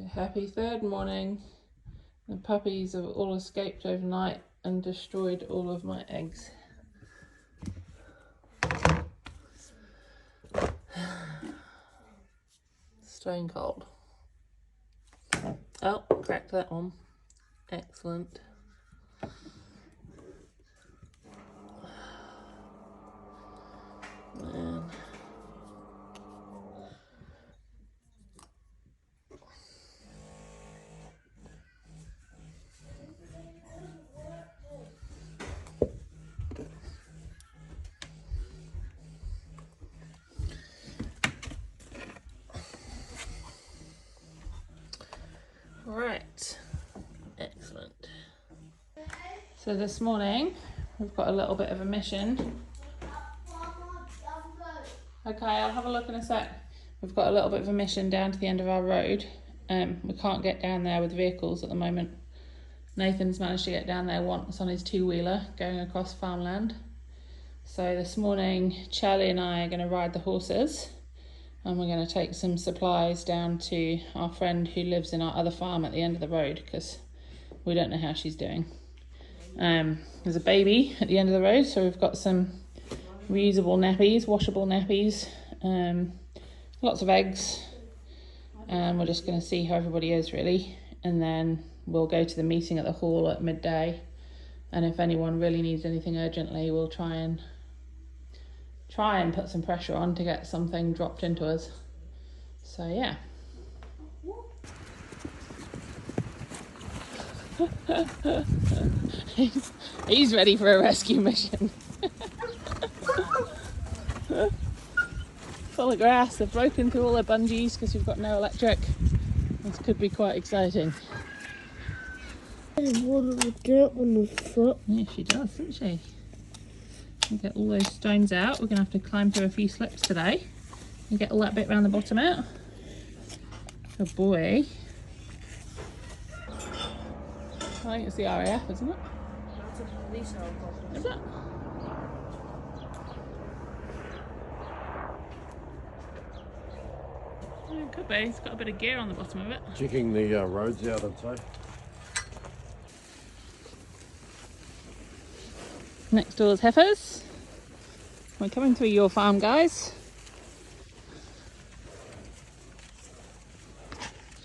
Happy third morning. The puppies have all escaped overnight and destroyed all of my eggs. Stone cold. Oh, cracked that one. Excellent. Man. Right, excellent. So this morning we've got a little bit of a mission. Okay, I'll have a look in a sec. We've got a little bit of a mission down to the end of our road. We can't get down there with vehicles at the moment. Nathan's managed to get down there once on his two-wheeler going across farmland. So this morning Charlie and I are going to ride the horses. And we're going to take some supplies down to our friend who lives in our other farm at the end of the road because we don't know how she's doing. There's a baby at the end of the road, so we've got some reusable nappies, washable nappies, lots of eggs, and we're just going to see how everybody is really. And then we'll go to the meeting at the hall at midday, and if anyone really needs anything urgently, we'll try and put some pressure on to get something dropped into us. So yeah. He's ready for a rescue mission. Full of grass. They've broken through all their bungees because we've got no electric. This could be quite exciting. There's one of the dirt on the foot. Yeah, she does, doesn't she? We'll get all those stones out. We're going to have to climb through a few slips today and get all that bit around the bottom out. Good boy. I think it's the RAF, isn't it? That's a police helicopter. Is it? Yeah, it could be. It's got a bit of gear on the bottom of it. Checking the roads out, I'd say. Next door's heifers. We're coming through your farm, guys.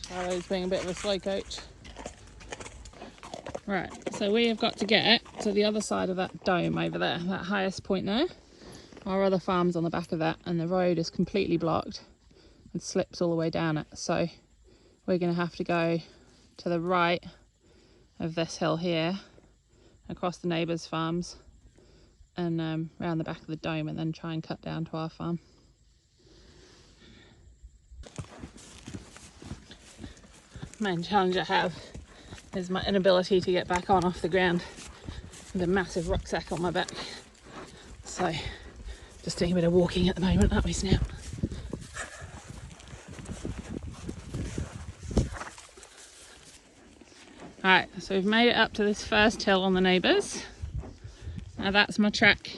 Charlie's being a bit of a slow coach. Right, so we have got to get to the other side of that dome over there, that highest point there. Our other farm's on the back of that, and the road is completely blocked and slips all the way down it. So we're going to have to go to the right of this hill here, across the neighbours' farms, and round the back of the dome, and then try and cut down to our farm. Main challenge I have is my inability to get back on off the ground with a massive rucksack on my back. So just doing a bit of walking at the moment, aren't we, Snap? Alright, so we've made it up to this first hill on the neighbours. Now that's my track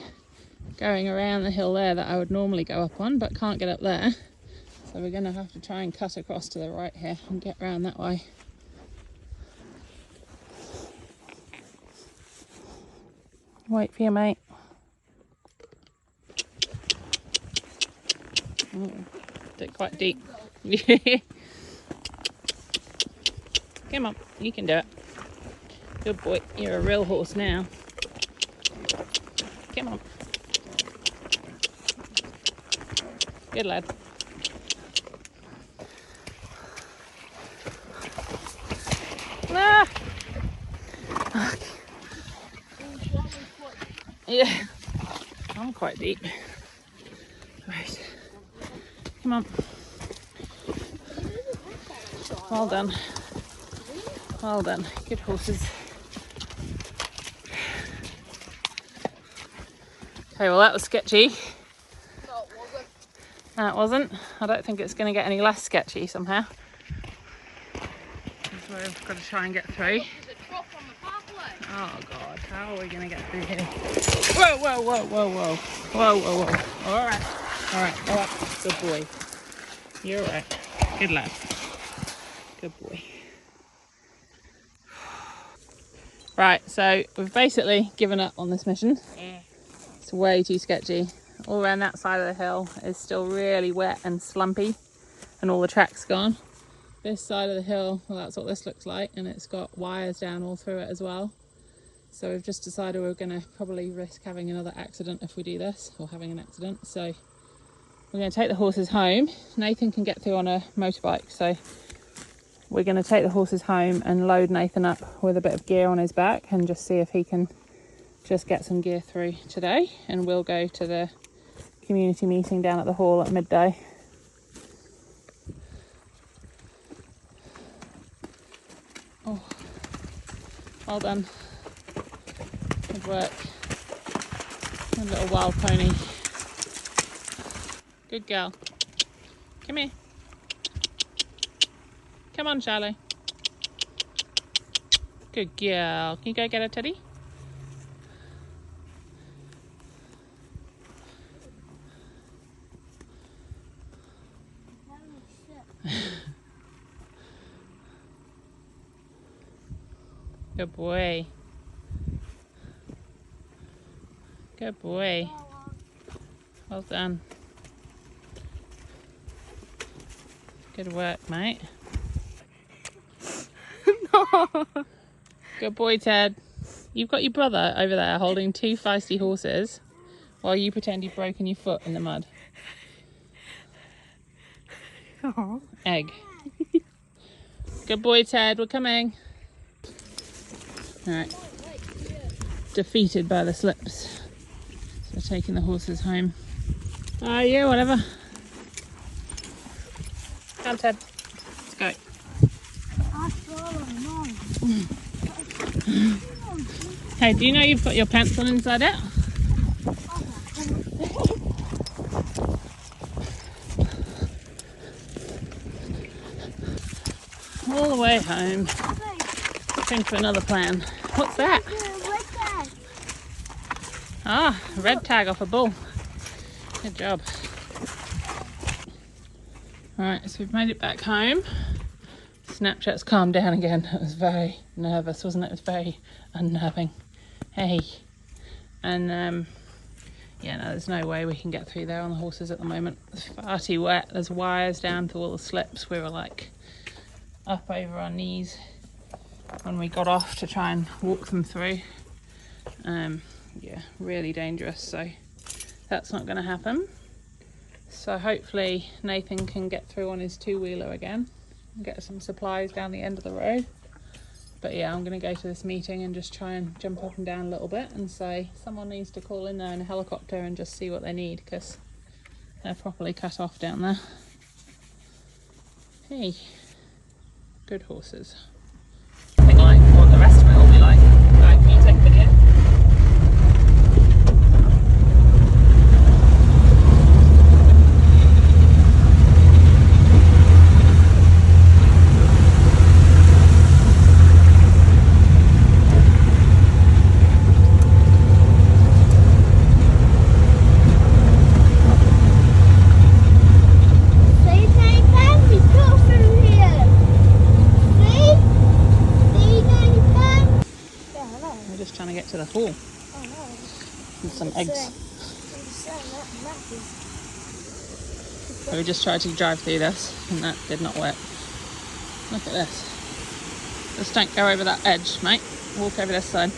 going around the hill there that I would normally go up on, but can't get up there. So we're going to have to try and cut across to the right here and get round that way. Wait for you, mate. Did quite deep. Come on, you can do it. Good boy, you're a real horse now. Come on. Good lad. Ah! Okay. Yeah, I'm quite deep. Right, come on. Well done. Well done. Good horses. Okay, well that was sketchy. No, it wasn't. That wasn't. I don't think it's going to get any less sketchy somehow. So we've got to try and get through. There's a drop on the pathway. Oh God, how are we going to get through here? Whoa, whoa, whoa, whoa, whoa. Whoa, whoa, whoa. All right. All right, go up. Good boy. You're all right. Good lad. Good boy. Right, so we've basically given up on this mission. It's way too sketchy. All around that side of the hill is still really wet and slumpy, and all the track's gone. This side of the hill, well, that's what this looks like, and it's got wires down all through it as well. So we've just decided we're going to probably risk having another accident if we do this, or having an accident. So we're going to take the horses home. Nathan can get through on a motorbike, so we're going to take the horses home and load Nathan up with a bit of gear on his back and just see if he can just get some gear through today. And we'll go to the community meeting down at the hall at midday. Oh, well done. Good work. A little wild pony. Good girl. Come here. Come on, Charlie. Good girl. Can you go get her, Teddy? Good boy. Good boy. Well done. Good work, mate. No. Good boy, Ted. You've got your brother over there holding two feisty horses while you pretend you've broken your foot in the mud. Oh. Egg. Good boy, Ted. We're coming. Alright. Defeated by the slips. So we're taking the horses home. Yeah, whatever. Come, Ted. Let's go. Hey, do you know you've got your pants on inside out? All the way home. Think of another plan. What's that? Ah, a red tag off a bull. Good job. Alright, so we've made it back home. Snapchat's calmed down again. It was very nervous, wasn't it? It was very unnerving. Hey. And yeah, no, there's no way we can get through there on the horses at the moment. It's far too wet. There's wires down to all the slips. We were like up over our knees when we got off to try and walk them through. Yeah, really dangerous, so that's not going to happen. So hopefully Nathan can get through on his two-wheeler again and get some supplies down the end of the road. But yeah, I'm going to go to this meeting and just try and jump up and down a little bit and say someone needs to call in there in a helicopter and just see what they need, because they're properly cut off down there. Hey, good horses. I think like what the rest of it will be like. Right, can you take a video? To the hall. Oh no. And some eggs. So we just tried to drive through this and that did not work. Look at this. Just don't go over that edge, mate. Walk over this side.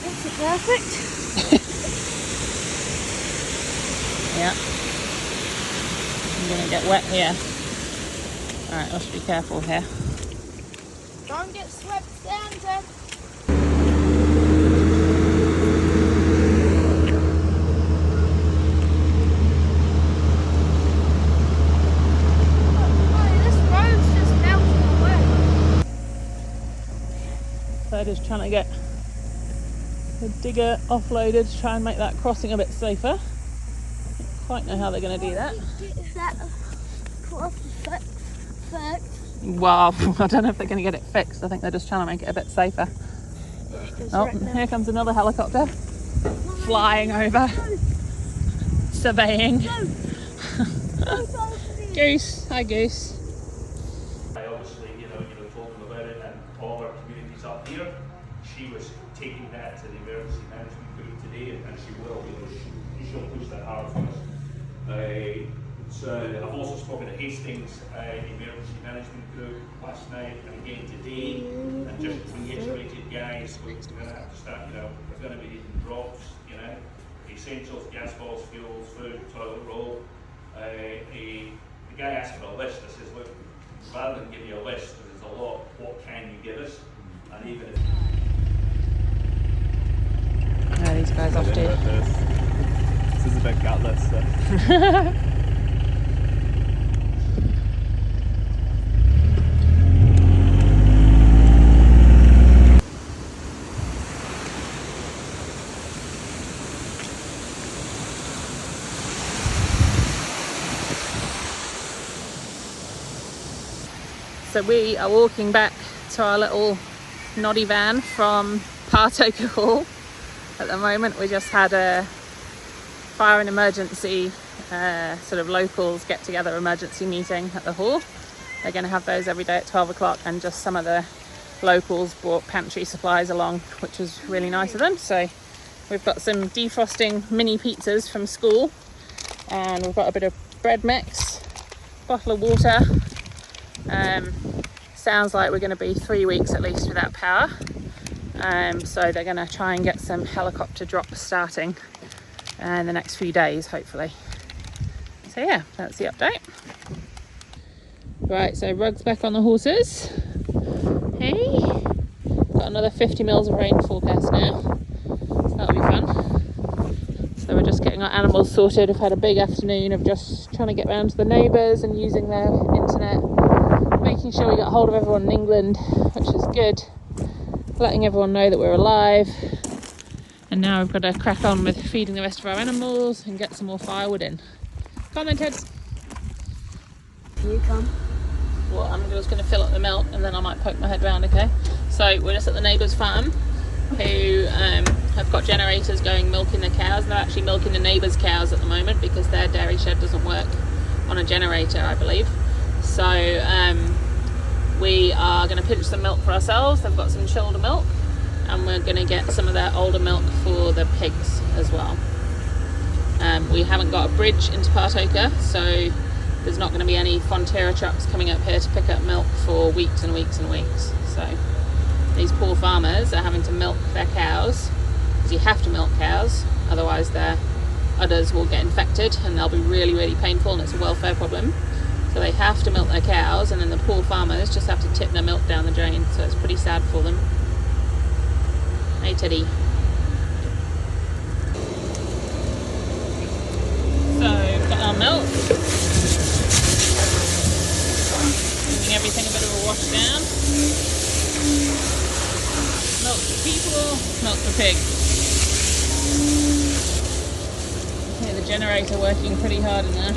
This is perfect. Yeah. I'm going to get wet here. Alright, let's be careful here. Don't get swept down, Ted. This road's just melting away. So just trying to get the digger offloaded to try and make that crossing a bit safer. Quite know how they're going to do that. Is that fixed? Well, I don't know if they're going to get it fixed. I think they're just trying to make it a bit safer. Oh, here comes another helicopter flying over, surveying. Goose, hi Goose. Obviously, you know, told them about it, and all our communities up here. She was taking that to the emergency management group today, and she will, she'll push that hard for us. So I've also spoken to Hastings emergency management group last night and again today, and just reiterated, guys, we're going to have to start, you know, we're going to be needing drops, you know, essentials, gas balls, fuels, food, toilet roll. The guy asked for a list. I says, look, rather than give you a list, because there's a lot, what can you give us? And even if Where are these guys off to? This is a bit gutless. So. So we are walking back to our little noddy van from Patoka Hall. At the moment we just had a fire and emergency sort of locals get together emergency meeting at the hall. They're going to have those every day at 12 o'clock, and just some of the locals brought pantry supplies along, which was really nice of them. So we've got some defrosting mini pizzas from school, and we've got a bit of bread mix, bottle of water. Sounds like we're going to be 3 weeks at least without power, so they're going to try and get some helicopter drops starting in the next few days, hopefully. So yeah, that's the update. Right, so Rug's back on the horses. Hey, got another 50 mils of rain forecast now, so that'll be fun. So we're just getting our animals sorted. We've had a big afternoon of just trying to get round to the neighbours and using their internet, making sure we got hold of everyone in England, which is good, letting everyone know that we're alive. And now we've got to crack on with feeding the rest of our animals and get some more firewood in. Come on then, Ted. Can you come? Well, I'm just going to fill up the milk and then I might poke my head round, okay? So we're just at the neighbours' farm, who have got generators going milking the cows. They're actually milking the neighbours' cows at the moment because their dairy shed doesn't work on a generator, I believe. So we are going to pinch some milk for ourselves. They've got some chilled milk, and we're going to get some of their older milk for the pigs as well. We haven't got a bridge into Patoka, so there's not going to be any Fonterra trucks coming up here to pick up milk for weeks and weeks and weeks. So these poor farmers are having to milk their cows, because you have to milk cows, otherwise their udders will get infected and they'll be really, really painful, and it's a welfare problem. So they have to milk their cows, and then the poor farmers just have to tip their milk down the drain, so it's pretty sad for them. Hey Teddy. So we've got our milk. Giving everything a bit of a wash down. Milk for people, milk for pigs. Okay, the generator working pretty hard in there.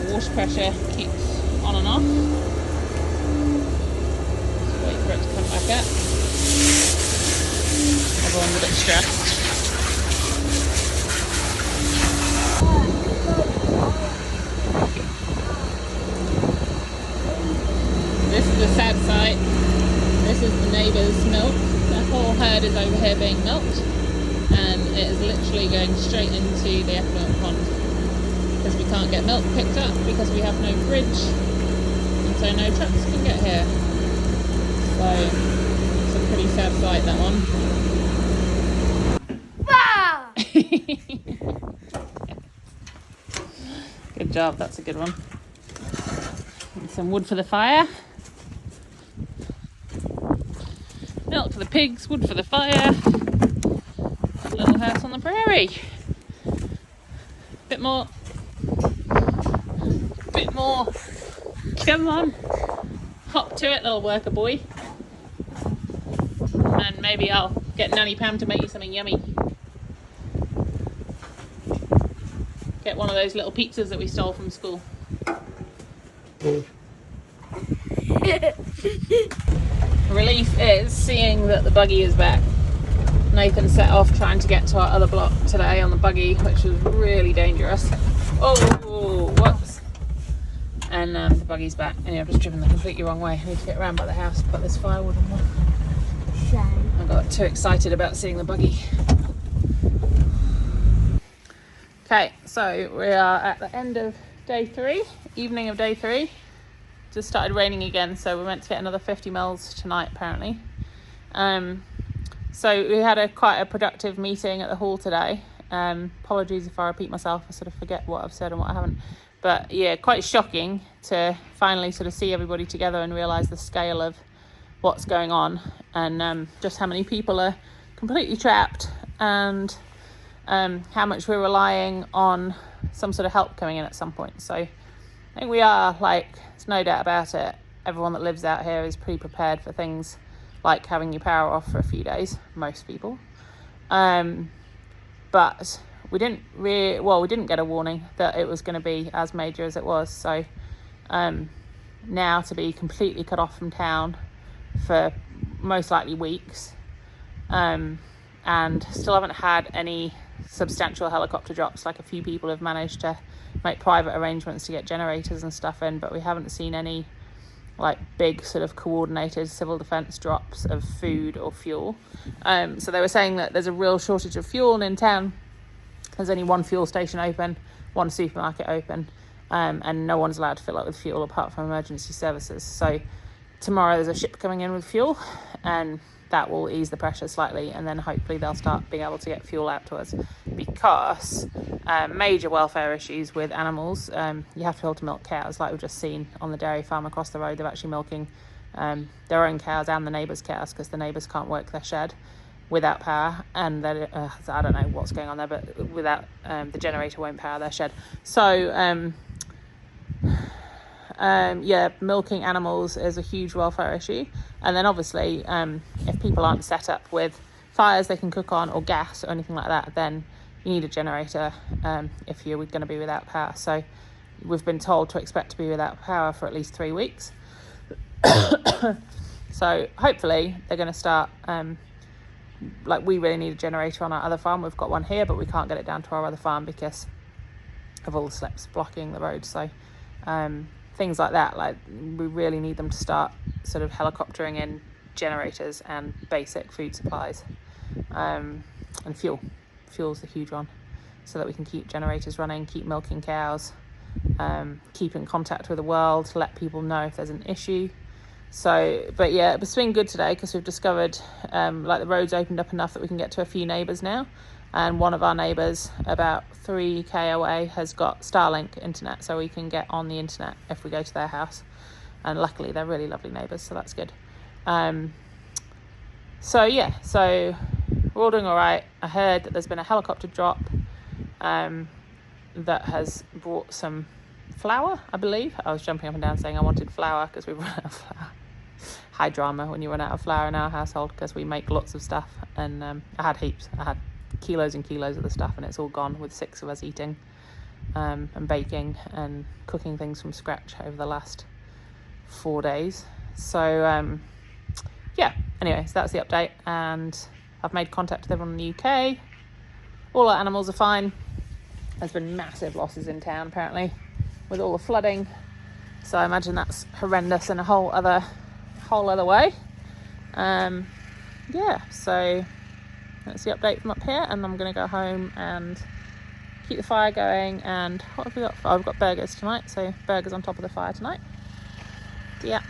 Water pressure keeps on and off. Just wait for it to come back up. Everyone's a bit stressed. This is the sad sight. This is the neighbour's milk. The whole herd is over here being milked, and it is literally going straight into the effluent pond. Because we can't get milk picked up because we have no bridge, and so no trucks can get here. So it's a pretty sad sight, that one. Good job, that's a good one. And some wood for the fire. Milk for the pigs, wood for the fire. Little house on the prairie. Bit more. Come on, hop to it, little worker boy. And maybe I'll get Nanny Pam to make you something yummy. Get one of those little pizzas that we stole from school. relief is seeing that the buggy is back. Nathan set off trying to get to our other block today on the buggy, which was really dangerous. Oh, whoops. And the buggy's back. Anyway, I've just driven the completely wrong way. I need to get around by the house to put this firewood on. Shame. I got too excited about seeing the buggy. Okay, so we are at the end of day 3, evening of day 3. Just started raining again, so we're meant to get another 50 mils tonight apparently. So we had quite a productive meeting at the hall today. Apologies if I repeat myself, I sort of forget what I've said and what I haven't. But yeah, quite shocking to finally sort of see everybody together and realise the scale of what's going on, and just how many people are completely trapped, and how much we're relying on some sort of help coming in at some point. So I think we are, like, there's no doubt about it, everyone that lives out here is pretty prepared for things like having your power off for a few days, most people. But we didn't get a warning that it was going to be as major as it was. So now to be completely cut off from town for most likely weeks, and still haven't had any substantial helicopter drops. Like, a few people have managed to make private arrangements to get generators and stuff in, but we haven't seen any like big sort of coordinated civil defence drops of food or fuel. So they were saying that there's a real shortage of fuel in town. There's only one fuel station open, one supermarket open, and no one's allowed to fill up with fuel apart from emergency services. So tomorrow there's a ship coming in with fuel, and that will ease the pressure slightly, and then hopefully they'll start being able to get fuel out to us, because major welfare issues with animals. You have to be able to milk cows, like we've just seen on the dairy farm across the road. They're actually milking their own cows and the neighbours' cows, because the neighbours can't work their shed without power, and I don't know what's going on there, but without the generator won't power their shed. So milking animals is a huge welfare issue. And then obviously if people aren't set up with fires they can cook on, or gas or anything like that, then you need a generator if you're going to be without power. So we've been told to expect to be without power for at least 3 weeks. So hopefully they're going to start, like, we really need a generator on our other farm. We've got one here, but we can't get it down to our other farm because of all the slips blocking the road. So things like that, like, we really need them to start sort of helicoptering in generators and basic food supplies, and fuel's the huge one, so that we can keep generators running, keep milking cows, keep in contact with the world, let people know if there's an issue. So, but yeah, it's been good today because we've discovered like the roads opened up enough that we can get to a few neighbours now. And one of our neighbours about 3k away has got Starlink internet, so we can get on the internet if we go to their house. And luckily they're really lovely neighbours, so that's good. So we're all doing all right. I heard that there's been a helicopter drop that has brought some flour, I believe. I was jumping up and down saying I wanted flour because we've run out of flour. High drama when you run out of flour in our household, because we make lots of stuff, and I had heaps. I had kilos and kilos of the stuff, and it's all gone with 6 of us eating and baking and cooking things from scratch over the last 4 days. So anyway, so that's the update, and I've made contact with everyone in the UK. All our animals are fine. There's been massive losses in town apparently with all the flooding, so I imagine that's horrendous in a whole other way. So that's the update from up here, and I'm going to go home and keep the fire going. And what have we got? I've got burgers tonight, so burgers on top of the fire tonight. Yeah.